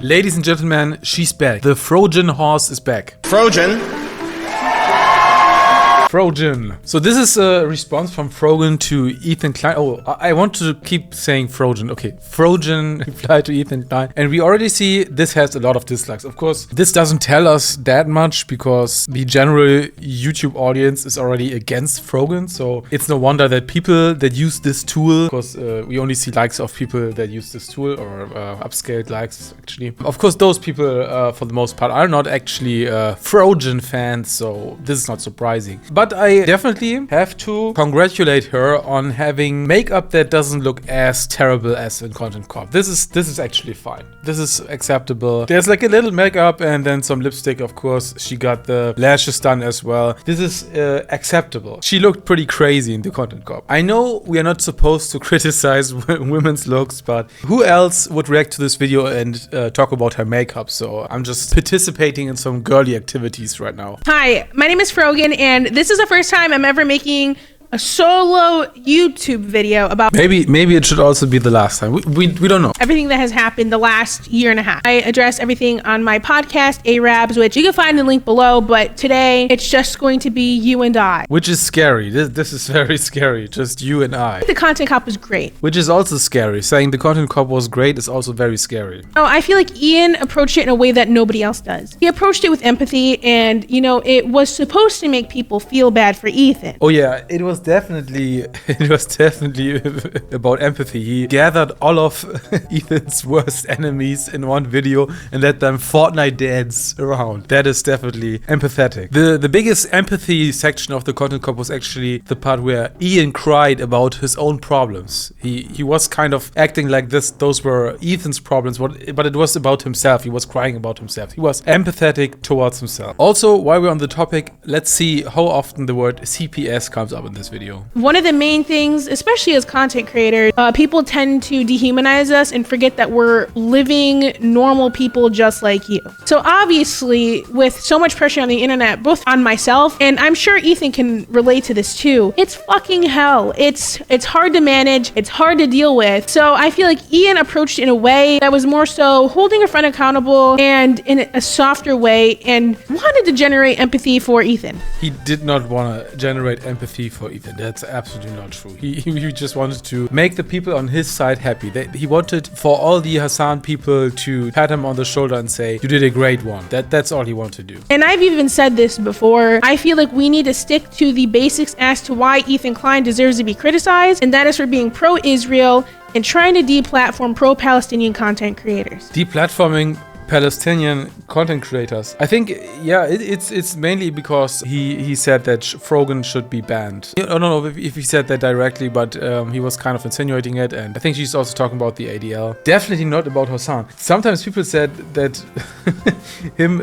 Ladies and gentlemen, she's back. The Frojan horse is back. Frojan. So this is a response from Frogan to Ethan Klein. Oh, I want to keep saying Frojan. Okay, Frojan replied to Ethan Klein. And we already see this has a lot of dislikes. Of course, this doesn't tell us that much because the general YouTube audience is already against Frogan. So it's no wonder that people that use this tool, because we only see likes of people that use this tool or upscaled likes actually. Of course, those people for the most part are not actually Frojan fans. So this is not surprising. But I definitely have to congratulate her on having makeup that doesn't look as terrible as in Content Corp. This is actually fine. This is acceptable. There's like a little makeup and then some lipstick, of course. She got the lashes done as well. This is acceptable. She looked pretty crazy in the Content Corp. I know we are not supposed to criticize women's looks, but who else would react to this video and talk about her makeup? So I'm just participating in some girly activities right now. Hi, my name is Frogan, and this is the first time I'm ever making a solo YouTube video about maybe it should also be the last time. We don't know. Everything that has happened the last year and a half. I address everything on my podcast, Arabs, which you can find the link below, but today it's just going to be you and I. Which is scary. This is very scary. Just you and I. The Content Cop was great. Which is also scary. Saying the Content Cop was great is also very scary. Oh, I feel like Ian approached it in a way that nobody else does. He approached it with empathy, and it was supposed to make people feel bad for Ethan. Oh yeah, it was definitely about empathy. He gathered all of Ethan's worst enemies in one video and let them Fortnite dance around. That is definitely empathetic. The biggest empathy section of the Content Corp was actually the part where Ian cried about his own problems. He was kind of acting like those were Ethan's problems, but it was about himself. He was crying about himself. He was empathetic towards himself. Also, while we're on the topic, let's see how often the word CPS comes up in this video. One of the main things, especially as content creators, people tend to dehumanize us and forget that we're living normal people just like you. So obviously, with so much pressure on the internet, both on myself, and I'm sure Ethan can relate to this too, it's fucking hell. It's hard to manage, it's hard to deal with. So I feel like Ian approached it in a way that was more so holding a friend accountable and in a softer way, and wanted to generate empathy for Ethan. He did not want to generate empathy for Ethan. That's absolutely not true. He just wanted to make the people on his side happy. He wanted for all the Hassan people to pat him on the shoulder and say, you did a great one. That's all he wanted to do. And I've even said this before. I feel like we need to stick to the basics as to why Ethan Klein deserves to be criticized, and that is for being pro-Israel and trying to deplatform pro-Palestinian content creators. Deplatforming Palestinian content creators. I think, yeah, it's mainly because he said that Frogan should be banned. I don't know if he said that directly, but he was kind of insinuating it, and I think she's also talking about the ADL. Definitely not about Hassan. Sometimes people said that him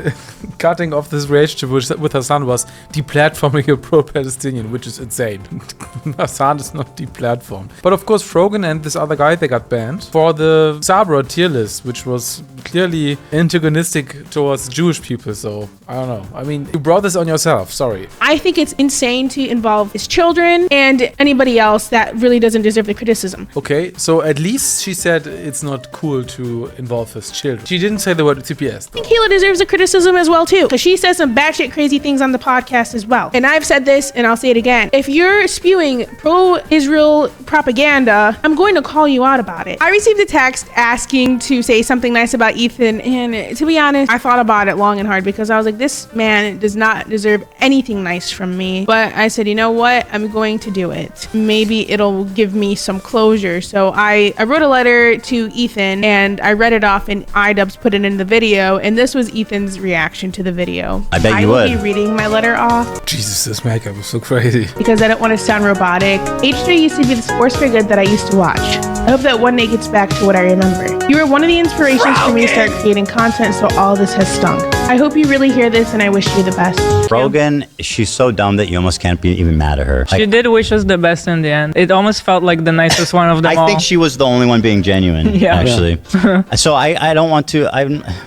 cutting off this relationship with Hassan was deplatforming a pro-Palestinian, which is insane. Hassan is not deplatformed. But of course, Frogan and this other guy, they got banned for the Sabra tier list, which was clearly antagonistic towards Jewish people. So I don't know. I mean, you brought this on yourself. Sorry. I think it's insane to involve his children and anybody else that really doesn't deserve the criticism. Okay, so at least she said it's not cool to involve his children. She didn't say the word CPS though. I think Hila deserves a criticism as well too, because she says some batshit crazy things on the podcast as well. And I've said this and I'll say it again. If you're spewing pro-Israel propaganda, I'm going to call you out about it. I received a text asking to say something nice about Ethan, and to be honest, I thought about it long and hard because I was like, this man does not deserve anything nice from me. But I said, you know what? I'm going to do it. Maybe it'll give me some closure. So I wrote a letter to Ethan and I read it off, and iDubbbz put it in the video, and this was Ethan's reaction to the video. I bet you would. I will be reading my letter off. Jesus, this makeup is so crazy. Because I don't want to sound robotic. H3 used to be the sports figure that I used to watch. I hope that one day gets back to what I remember. You were one of the inspirations for me to start creating content, so all this has stunk. I hope you really hear this, and I wish you the best. Frogan, she's so dumb that you almost can't be even mad at her. She did wish us the best in the end. It almost felt like the nicest one of them all. I think she was the only one being genuine, actually. So I don't want to,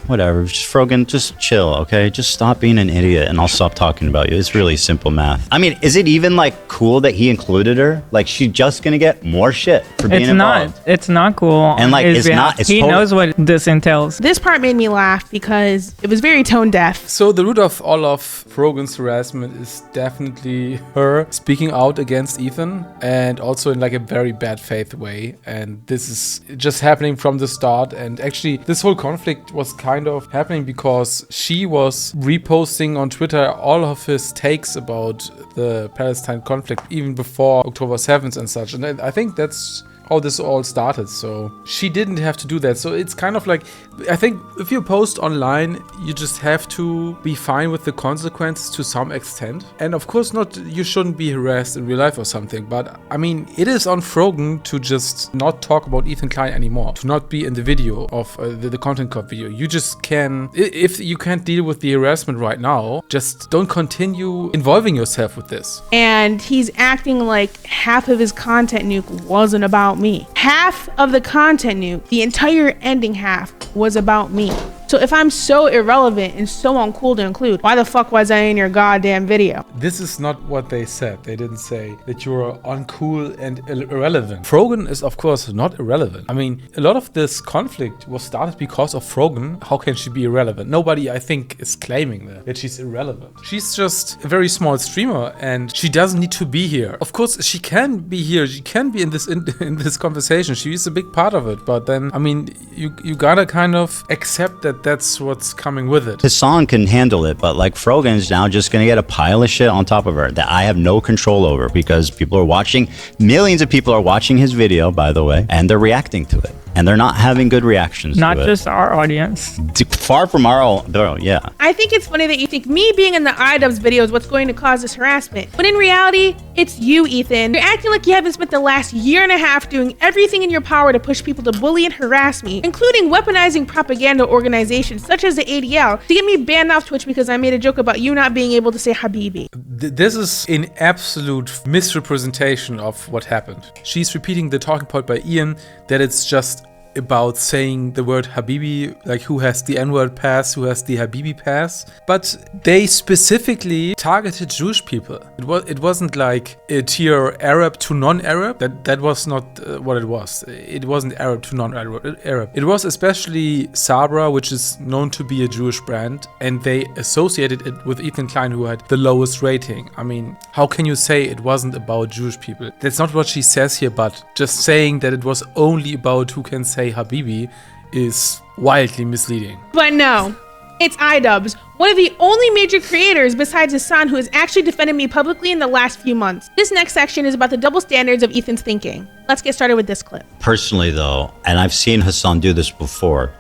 whatever, just Frogan, just chill, okay? Just stop being an idiot and I'll stop talking about you. It's really simple math. I mean, is it even like cool that he included her? Like, she's just gonna get more shit for being involved. It's not cool. And like, it's not, it's he knows what this entails. This part made me laugh because it was very tone deaf. So the root of all of Frogan's harassment is definitely her speaking out against Ethan, and also in like a very bad faith way. And this is just happening from the start. And actually, this whole conflict was kind of happening because she was reposting on Twitter all of his takes about the Palestine conflict even before October 7th and such. And I think that's how this all started. So she didn't have to do that. So it's kind of like, I think if you post online, you just have to be fine with the consequences to some extent. And of course not, you shouldn't be harassed in real life or something. But I mean, it is on Frogan to just not talk about Ethan Klein anymore, to not be in the video of the Content Corp video. You just can, if you can't deal with the harassment right now, just don't continue involving yourself with this. And he's acting like half of his content nuke wasn't about me. Half of the content nuke, the entire ending half, was about me. So if I'm so irrelevant and so uncool to include, why the fuck was I in your goddamn video? This is not what they said. They didn't say that you're uncool and irrelevant. Frogan is, of course, not irrelevant. I mean, a lot of this conflict was started because of Frogan. How can she be irrelevant? Nobody, I think, is claiming that she's irrelevant. She's just a very small streamer and she doesn't need to be here. Of course, she can be here. She can be in this conversation. She is a big part of it. But then, I mean, you gotta kind of accept that that's what's coming with it. Hassan can handle it, but like Frogan's now just gonna get a pile of shit on top of her that I have no control over because people are watching. Millions of people are watching his video, by the way, and they're reacting to it. And they're not having good reactions Not to it. just our audience. Far from our yeah. I think it's funny that you think me being in the iDubbbz video is what's going to cause this harassment. But in reality, it's you, Ethan. You're acting like you haven't spent the last year and a half doing everything in your power to push people to bully and harass me, including weaponizing propaganda organizations such as the ADL to get me banned off Twitch because I made a joke about you not being able to say Habibi. This is an absolute misrepresentation of what happened. She's repeating the talking point by Ian that it's just about saying the word Habibi, like who has the N-word pass, who has the Habibi pass. But they specifically targeted Jewish people. It wasn't like a tier Arab to non-Arab. That was not what it was. It wasn't Arab to non-Arab. It was especially Sabra, which is known to be a Jewish brand, and they associated it with Ethan Klein, who had the lowest rating. I mean, how can you say it wasn't about Jewish people? That's not what she says here, but just saying that it was only about who can say Habibi is wildly misleading. But no, it's iDubbbz, one of the only major creators besides Hassan who has actually defended me publicly in the last few months. This next section is about the double standards of Ethan's thinking. Let's get started with this clip. Personally though, and I've seen Hassan do this before,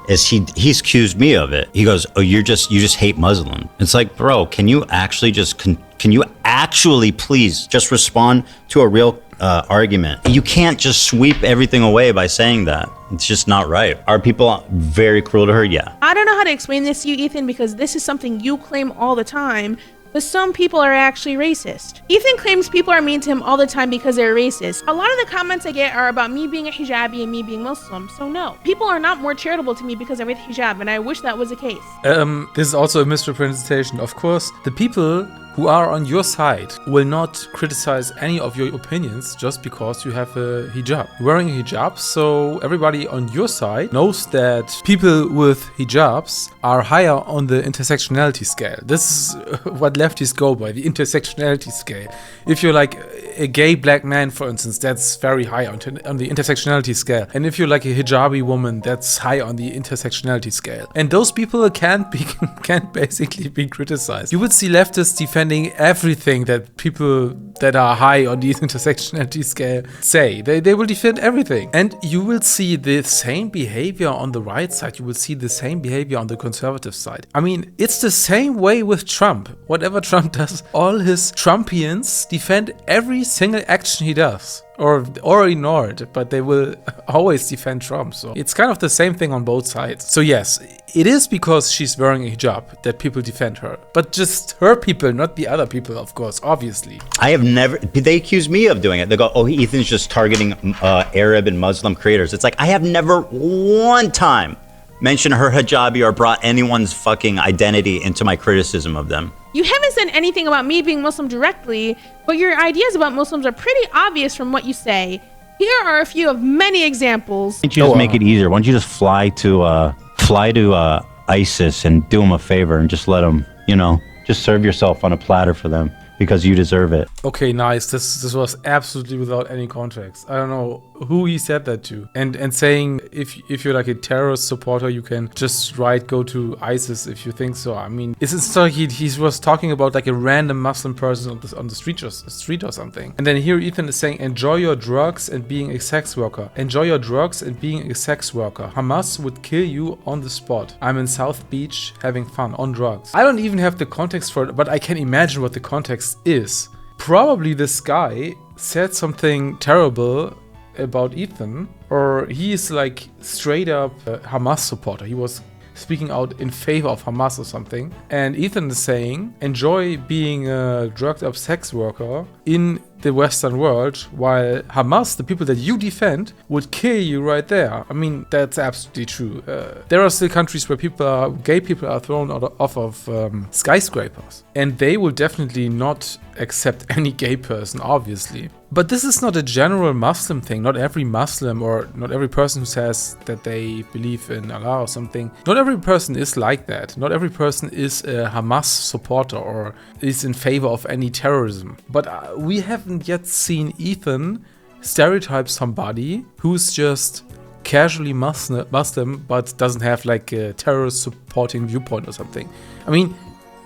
is he's accused me of it. He goes, oh, you just hate Muslim. It's like, bro, can you actually just can you actually please just respond to a real argument? You can't just sweep everything away by saying that. It's just not right. Are people very cruel to her? Yeah. I don't know how to explain this to you, Ethan, because this is something you claim all the time, but some people are actually racist. Ethan claims people are mean to him all the time because they're racist. A lot of the comments I get are about me being a hijabi and me being Muslim, so no. People are not more charitable to me because I'm with hijab, and I wish that was the case. This is also a misrepresentation. Of course, the people who are on your side will not criticize any of your opinions just because you have a hijab. You're wearing a hijab, so everybody on your side knows that people with hijabs are higher on the intersectionality scale. This is what lefties go by, the intersectionality scale. If you're like a gay black man, for instance, that's very high on the intersectionality scale. And if you're like a hijabi woman, that's high on the intersectionality scale. And those people can't basically be criticized. You would see leftists defending everything that people that are high on the intersectionality scale say. They will defend everything. And you will see the same behavior on the right side. You will see the same behavior on the conservative side. I mean, it's the same way with Trump. Whatever Trump does, all his Trumpians defend every single action he does. or ignore it, but they will always defend Trump. So it's kind of the same thing on both sides. So yes, it is because she's wearing a hijab that people defend her, but just her people, not the other people, of course, obviously. I have never, they accuse me of doing it. They go, oh, Ethan's just targeting Arab and Muslim creators. It's like, I have never one time mentioned her hijabi or brought anyone's fucking identity into my criticism of them. You haven't said anything about me being Muslim directly, but your ideas about Muslims are pretty obvious from what you say. Here are a few of many examples. Why don't you just make it easier? Why don't you just fly to ISIS and do them a favor and just let them, just serve yourself on a platter for them because you deserve it. Okay, nice. This was absolutely without any context. I don't know who he said that to. And saying if you're like a terrorist supporter, you can just go to ISIS if you think so. I mean, it's like he was talking about like a random Muslim person on the street or something. And then here Ethan is saying, enjoy your drugs and being a sex worker. Enjoy your drugs and being a sex worker. Hamas would kill you on the spot. I'm in South Beach having fun on drugs. I don't even have the context for it, but I can imagine what the context is. Probably this guy said something terrible about Ethan, or he is like straight up a Hamas supporter. He was speaking out in favor of Hamas or something, and Ethan is saying, enjoy being a drugged up sex worker in the Western world, while Hamas, the people that you defend, would kill you right there. I mean, that's absolutely true. There are still countries where gay people are thrown off of skyscrapers, and they will definitely not accept any gay person, obviously. But this is not a general Muslim thing. Not every Muslim or not every person who says that they believe in Allah or something, not every person is like that. Not every person is a Hamas supporter or is in favor of any terrorism. But we haven't yet seen Ethan stereotype somebody who's just casually Muslim but doesn't have like a terrorist supporting viewpoint or something. I mean,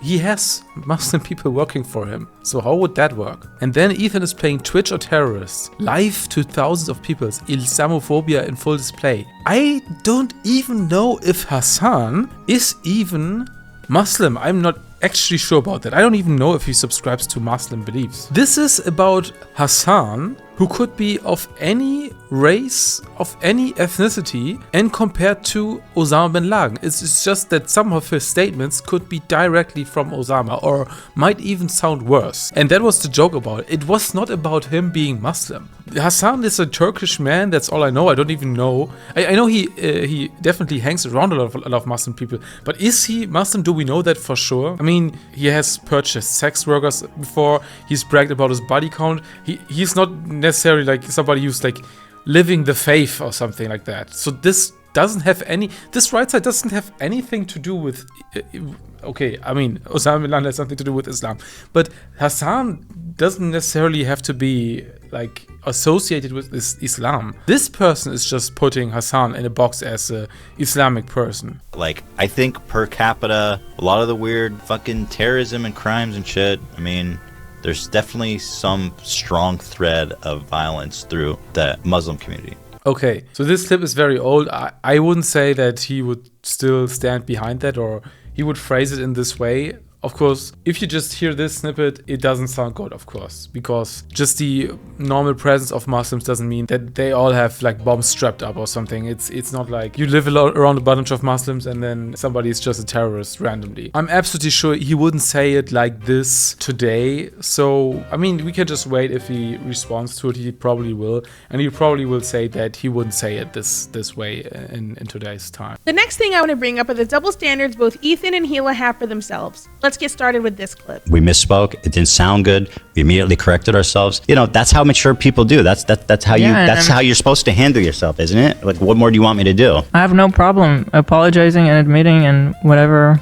he has Muslim people working for him, so how would that work? And then Ethan is playing Twitch or terrorists, live to thousands of people, Islamophobia in full display. I don't even know if Hassan is even Muslim. I'm not actually sure about that. I don't even know if he subscribes to Muslim beliefs. This is about Hassan, who could be of any race, of any ethnicity, and compared to Osama bin Laden. It's just that some of his statements could be directly from Osama, or might even sound worse. And that was the joke about it. It was not about him being Muslim. Hassan is a Turkish man, that's all I know. I don't even know. I know he definitely hangs around a lot of Muslim people, but is he Muslim? Do we know that for sure? I mean, he has purchased sex workers before, he's bragged about his body count. He's not necessarily like somebody who's like living the faith or something like that. So this right side doesn't have anything to do with, okay, I mean, Osama bin Laden has something to do with Islam, but Hassan doesn't necessarily have to be like associated with Islam. This person is just putting Hassan in a box as a Islamic person. Like, I think per capita, a lot of the weird fucking terrorism and crimes and shit, I mean, there's definitely some strong thread of violence through the Muslim community. Okay, so this clip is very old. I wouldn't say that he would still stand behind that, or he would phrase it in this way. Of course, if you just hear this snippet, it doesn't sound good, of course, because just the normal presence of Muslims doesn't mean that they all have like bombs strapped up or something. It's not like you live around a bunch of Muslims and then somebody is just a terrorist randomly. I'm absolutely sure he wouldn't say it like this today. So, I mean, we can just wait. If he responds to it, he probably will. And he probably will say that he wouldn't say it this way in today's time. The next thing I want to bring up are the double standards both Ethan and Hila have for themselves. Let's get started with this clip. We misspoke. It didn't sound good. We immediately corrected ourselves. You know, that's how mature people do. That's how how you're supposed to handle yourself, isn't it? Like, what more do you want me to do? I have no problem apologizing and admitting and whatever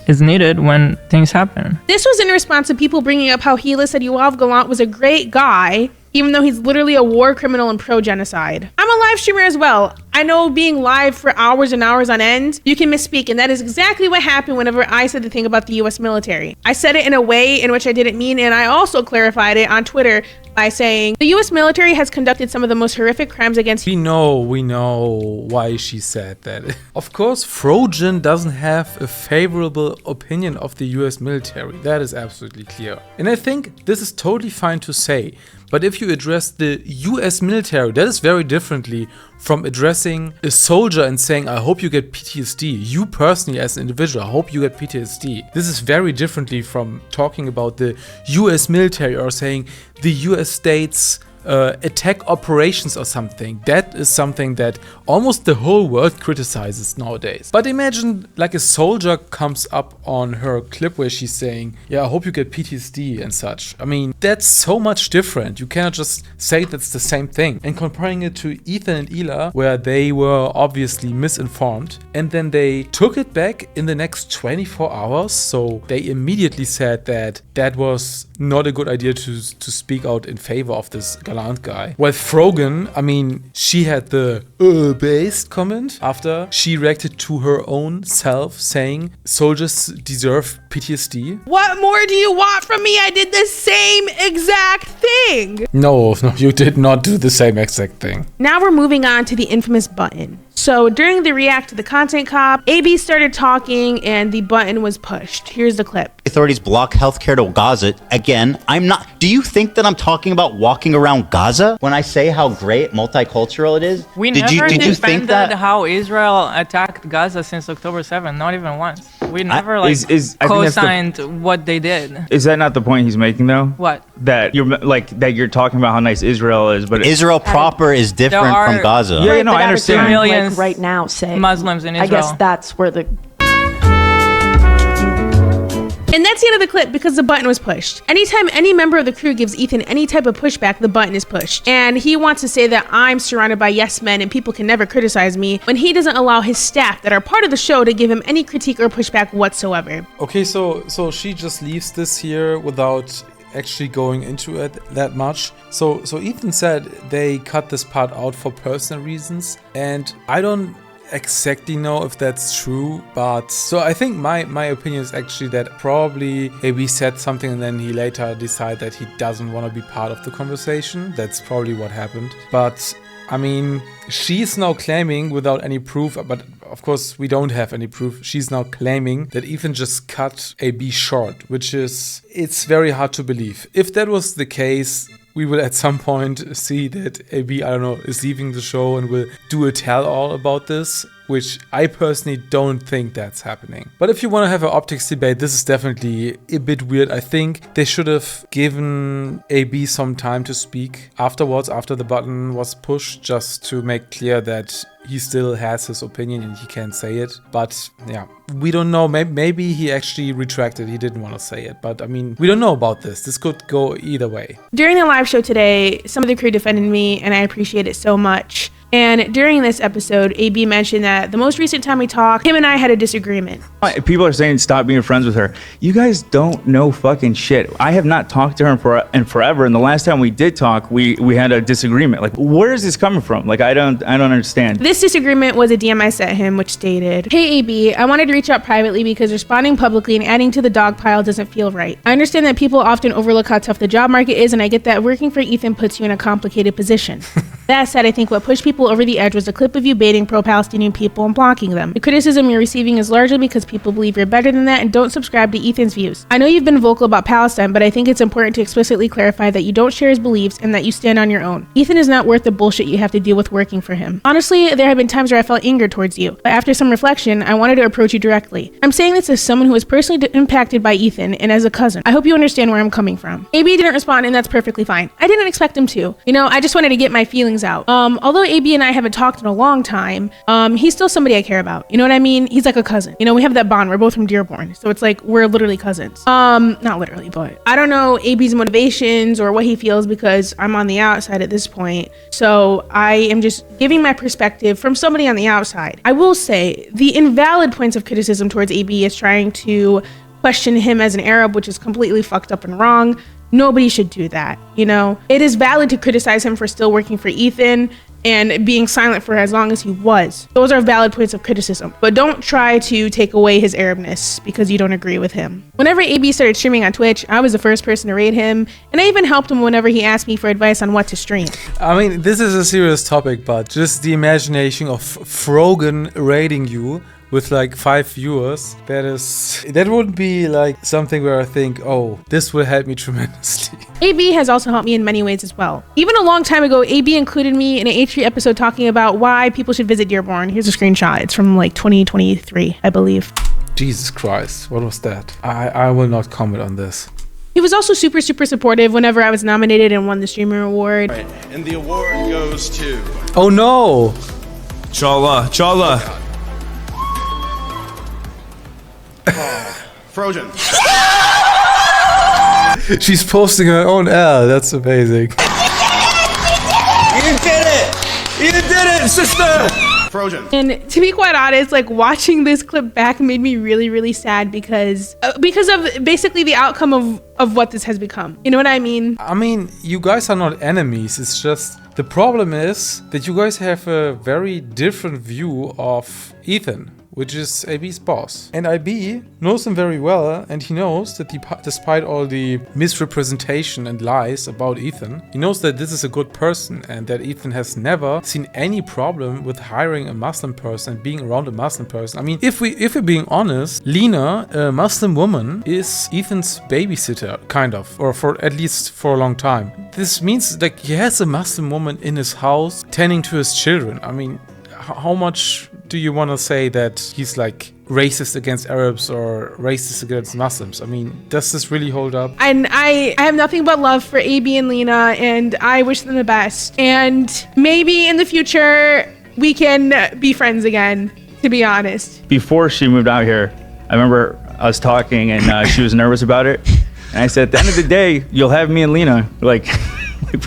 is needed when things happen. This was in response to people bringing up how Hila said Yoav Gallant was a great guy, even though he's literally a war criminal and pro-genocide. I'm a live streamer as well. I know being live for hours and hours on end, you can misspeak. And that is exactly what happened whenever I said the thing about the US military. I said it in a way in which I didn't mean, and I also clarified it on Twitter by saying the US military has conducted some of the most horrific crimes against We know why she said that. Of course, Frojan doesn't have a favorable opinion of the US military. That is absolutely clear. And I think this is totally fine to say. But if you address the US military, that is very differently from addressing a soldier and saying, I hope you get PTSD. You personally as an individual, I hope you get PTSD. This is very differently from talking about the US military or saying the US states attack operations or something. That is something that almost the whole world criticizes nowadays. But imagine like a soldier comes up on her clip where she's saying, yeah, I hope you get PTSD and such. I mean, that's so much different. You cannot just say that's the same thing. And comparing it to Ethan and Ela, where they were obviously misinformed, and then they took it back in the next 24 hours. So they immediately said that that was not a good idea to speak out in favor of this Galant guy. Well, Frogan, I mean, she had the based comment after she reacted to her own self saying soldiers deserve PTSD. What more do you want from me? I did the same exact thing. No, you did not do the same exact thing. Now we're moving on to the infamous button. So during the react to the content cop, AB started talking and the button was pushed. Here's the clip. Authorities block healthcare to Gaza. Again, I'm not. Do you think that I'm talking about walking around Gaza when I say how great multicultural it is? We did never you defended think that? how Israel attacked Gaza since October 7th, not even once. We never I think that's co-signed what they did. Is that not the point he's making though? What? That you're talking about how nice Israel is, but Israel proper is different There from are- Gaza. Yeah, no, but I at a understand. time, Millions like right now, say Muslims in I guess Israel. that's where the And that's the end of the clip because the button was pushed. Anytime any member of the crew gives Ethan any type of pushback, the button is pushed. And he wants to say that I'm surrounded by yes men and people can never criticize me when he doesn't allow his staff that are part of the show to give him any critique or pushback whatsoever. Okay, so she just leaves this here without actually going into it that much. So Ethan said they cut this part out for personal reasons, and I don't exactly know if that's true, but so I think my opinion is actually that probably AB said something and then he later decided that he doesn't want to be part of the conversation. That's probably what happened. But I mean, she's now claiming without any proof, but of course we don't have any proof. She's now claiming that Ethan just cut AB short, which is, it's very hard to believe. If that was the case, we will at some point see that AB, I don't know, is leaving the show and will do a tell-all about this, which I personally don't think that's happening. But if you want to have an optics debate, this is definitely a bit weird. I think they should have given AB some time to speak afterwards, after the button was pushed, just to make clear that he still has his opinion and he can say it. But yeah, we don't know. Maybe he actually retracted. He didn't want to say it. But I mean, we don't know about this. This could go either way. During the live show today, some of the crew defended me and I appreciate it so much. And during this episode, AB mentioned that the most recent time we talked, him and I had a disagreement. People are saying stop being friends with her. You guys don't know fucking shit. I have not talked to her in forever, and the last time we did talk, we had a disagreement. Like, where is this coming from? Like, I don't understand. This disagreement was a DM I sent him, which stated, "Hey AB, I wanted to reach out privately because responding publicly and adding to the dog pile doesn't feel right. I understand that people often overlook how tough the job market is, and I get that working for Ethan puts you in a complicated position. That said, I think what pushed people over the edge was a clip of you baiting pro-Palestinian people and blocking them. The criticism you're receiving is largely because people believe you're better than that and don't subscribe to Ethan's views. I know you've been vocal about Palestine, but I think it's important to explicitly clarify that you don't share his beliefs and that you stand on your own. Ethan is not worth the bullshit you have to deal with working for him. Honestly, there have been times where I felt anger towards you, but after some reflection, I wanted to approach you directly. I'm saying this as someone who was personally impacted by Ethan and as a cousin. I hope you understand where I'm coming from." AB didn't respond, and that's perfectly fine. I didn't expect him to. I just wanted to get my feelings out. Although AB and I haven't talked in a long time, he's still somebody I care about. You know what I mean? He's like a cousin. We have that bond. We're both from Dearborn, so it's like we're literally cousins. Not literally, but I don't know AB's motivations or what he feels because I'm on the outside at this point. So I am just giving my perspective from somebody on the outside. I will say the invalid points of criticism towards AB is trying to question him as an Arab, which is completely fucked up and wrong. Nobody should do that. It is valid to criticize him for still working for Ethan and being silent for as long as he was. Those are valid points of criticism, but don't try to take away his Arabness because you don't agree with him. Whenever AB started streaming on Twitch, I was the first person to raid him, and I even helped him whenever he asked me for advice on what to stream. I mean, this is a serious topic, but just the imagination of Frogan raiding you with like 5 viewers, that would be like something where I think, oh, this will help me tremendously. AB has also helped me in many ways as well. Even a long time ago, AB included me in an H3 episode talking about why people should visit Dearborn. Here's a screenshot. It's from like 2023, I believe. Jesus Christ, what was that? I will not comment on this. He was also super supportive whenever I was nominated and won the Streamer Award. Right. And the award goes to... Oh no! Chala, Chala. Frojan. She's posting her own L. That's amazing. You did it! You did it, sister! Frojan. And to be quite honest, like watching this clip back made me really sad because of basically the outcome of what this has become. You know what I mean? I mean, you guys are not enemies. It's just the problem is that you guys have a very different view of Ethan, which is AB's boss. And IB knows him very well, and he knows that despite all the misrepresentation and lies about Ethan, he knows that this is a good person and that Ethan has never seen any problem with hiring a Muslim person and being around a Muslim person. I mean, if we're being honest, Lena, a Muslim woman, is Ethan's babysitter, kind of, or at least for a long time. This means like he has a Muslim woman in his house tending to his children. I mean, how much do you want to say that he's like racist against Arabs or racist against Muslims? I mean, does this really hold up? And I have nothing but love for AB and Lena, and I wish them the best. And maybe in the future we can be friends again, to be honest. Before she moved out here, I remember us talking and she was nervous about it. And I said, at the end of the day, you'll have me and Lena, like,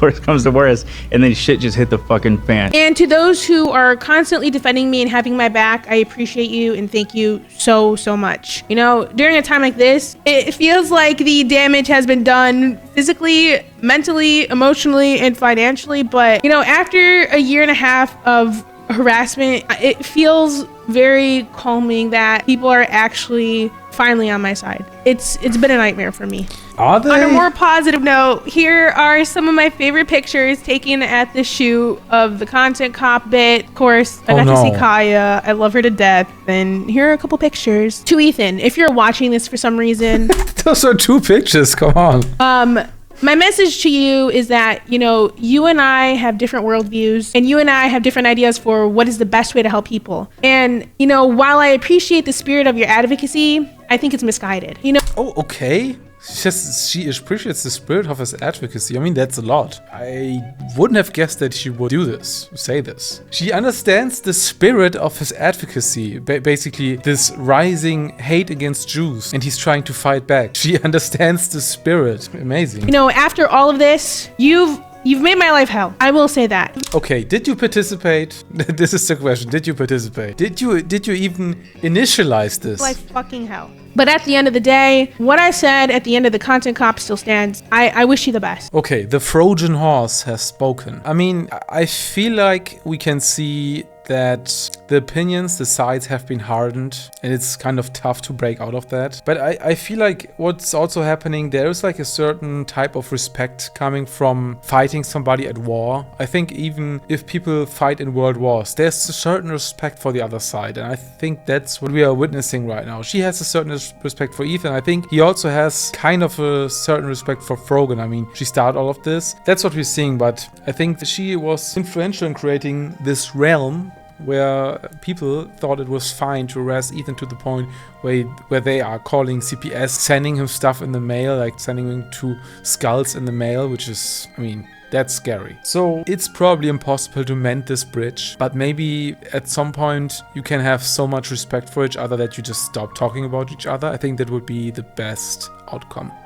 worst comes to worst, and then shit just hit the fucking fan. And to those who are constantly defending me and having my back, I appreciate you and thank you so much. You know, during a time like this, it feels like the damage has been done physically, mentally, emotionally, and financially. But, you know, after a year and a half of harassment, it feels very calming that people are actually finally on my side. It's been a nightmare for me. Are they? On a more positive note, here are some of my favorite pictures taken at the shoot of the Content Cop bit. Of course, I got to see Kaya. I love her to death. And here are a couple pictures. To Ethan, if you're watching this for some reason. Those are 2 pictures, come on. My message to you is that, you know, you and I have different worldviews and you and I have different ideas for what is the best way to help people. And, you know, while I appreciate the spirit of your advocacy, I think it's misguided. You know. Oh, okay. She appreciates the spirit of his advocacy. I mean, that's a lot. I wouldn't have guessed that she would say this. She understands the spirit of his advocacy, basically this rising hate against Jews, and he's trying to fight back. She understands the spirit. Amazing. You know, after all of this, you've made my life hell. I will say that. Okay, did you participate? This is the question. Did you participate? Did you even initialize this? Like fucking hell. But at the end of the day, what I said at the end of the Content Cop still stands. I wish you the best. Okay, the Frojan horse has spoken. I mean, I feel like we can see that the opinions, the sides have been hardened, and it's kind of tough to break out of that. But I feel like what's also happening, there is like a certain type of respect coming from fighting somebody at war. I think even if people fight in world wars, there's a certain respect for the other side, and I think that's what we are witnessing right now. She has a certain respect for Ethan. I think he also has kind of a certain respect for Frogan. I mean, she started all of this. That's what we're seeing, but I think that she was influential in creating this realm where people thought it was fine to harass Ethan to the point where they are calling CPS, sending him stuff in the mail, like sending him 2 skulls in the mail, which is, I mean, that's scary. So it's probably impossible to mend this bridge, but maybe at some point you can have so much respect for each other that you just stop talking about each other. I think that would be the best outcome.